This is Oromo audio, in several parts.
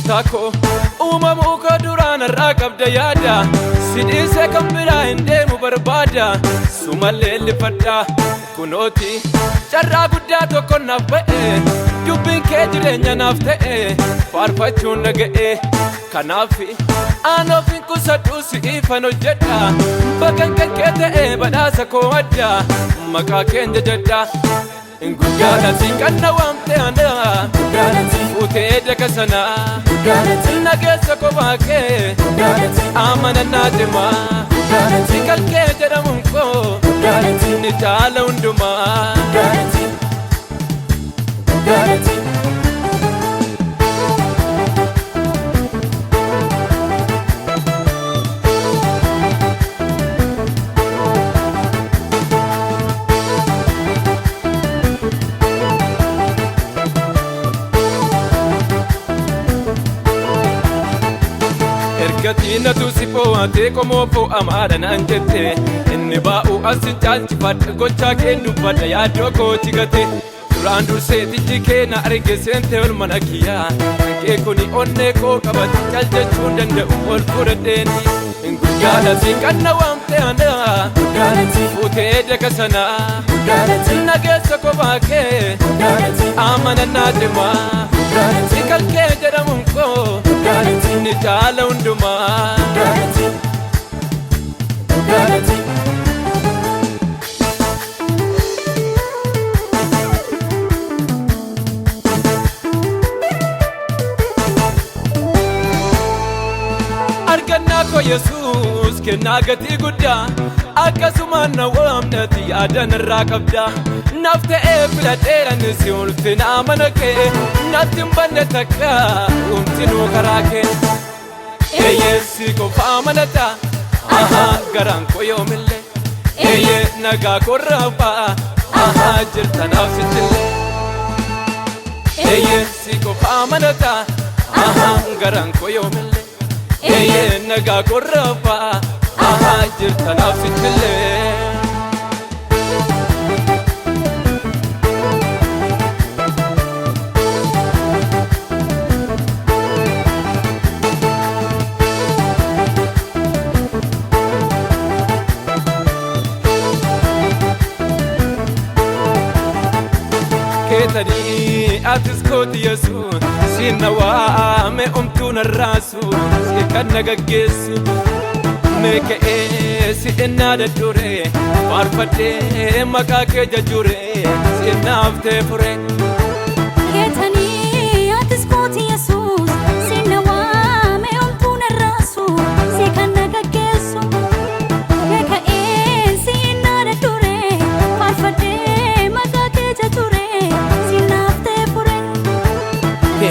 Goftako uumamu ko duraan irraa qabda yaada sidhiise kan biraa hin deemu barbaada sumallee lifadha kunooti carraa guddaa tokko naaf ba'e dubbiin kee jireenya naaf ta'e faarfachuun dhaga'e kanaaf aanoofiin kusadhuu si'ifan hojjedha bakkan kan kee ta'e badhaasa koo adda maqaa keenya jajadha Guddaadhatiin kanna waamte ana fuutee daga sana nageessa kophaa kee amanannaa deemaa kalkee jedhamuun koo ni taala hundumaa Gatina tu si fo'ate como fo amara nanjete inni ba'u asichalchi fadha gocha kennu fadha yaadoo kooti gate duraan durseetichi kee na arge seente ol mana kiyyaa kee kuni onnee koo qabate caljachuun danda'u ol fudhadheeni guddaadhatiin kanna waamte ana fuutee daga sana nageessa kophaa kee amanannaa deemaa kalkee jedhamuun koo ni taala hundumaa argannaa koo Yesuus kennaa gatii guddaa akkasumaan na waamnati yaadan irraa qabda naaf ta'ee filadheeran si ulfina mana kee natti hin banne takka humtinuu karaa kee eeyyeessi qofaa amanata garaan koo yoomillee eeyyee nagaa korraafaa jirtanaaf sittillee eeyyeessi qofaa amanata garaan koo yoomillee eeyyee nagaa korraafaa jirtanaaf sittillee Ketani atis kooti Yesuus sinna waame umtuun arraasu si kan nagaggeessu meeka'ee si innaa dadhure faarfadhee maqaa kee jajjure si innaaf ta'e fure Ketani atis kooti Yesuus sinna waame umtuun arraasu si kan nagaggeessu meeka'ee si innaa dadhure faarfadhee maqaa kee jajjure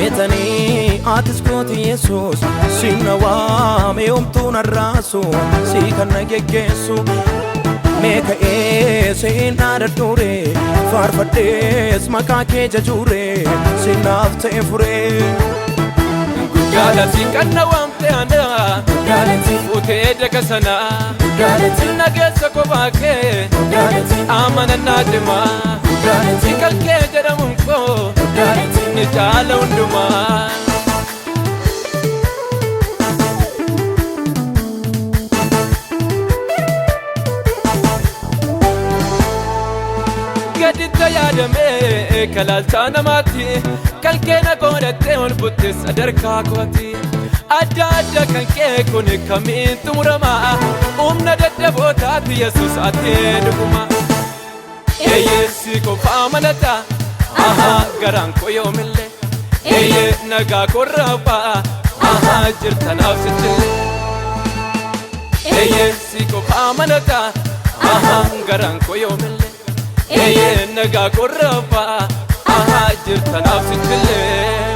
Ketani atis kooti Yesuus sinna waame umtuun arraasu si kan nagaggeessu meeka'ee si innaa dadhure faarfadhees maqaa kee jajjure si innaaf ta'e fure guddaadhatiin kanna waamte ana fuutee daga sana nageessa kophaa kee amanannaa deemaa kalkee jedhamuun koo ni taala hundumaa gaditta yaadamee kalaaltaa namaatti kalkeena godhattee ol butte sadarkaa kooti adda adda kan kee kun kamiin xumuramaa humna dadhabootaati Yesuus atee dhuguma eeyyeessi qofaa amanata garaan koo yoomillee eeyyee nagaa korraafaa jirtanaaf sittillee eeyyeessi qofaa amanata garaan koo yoomillee eeyyee nagaa korraafaa jirtanaaf sittillee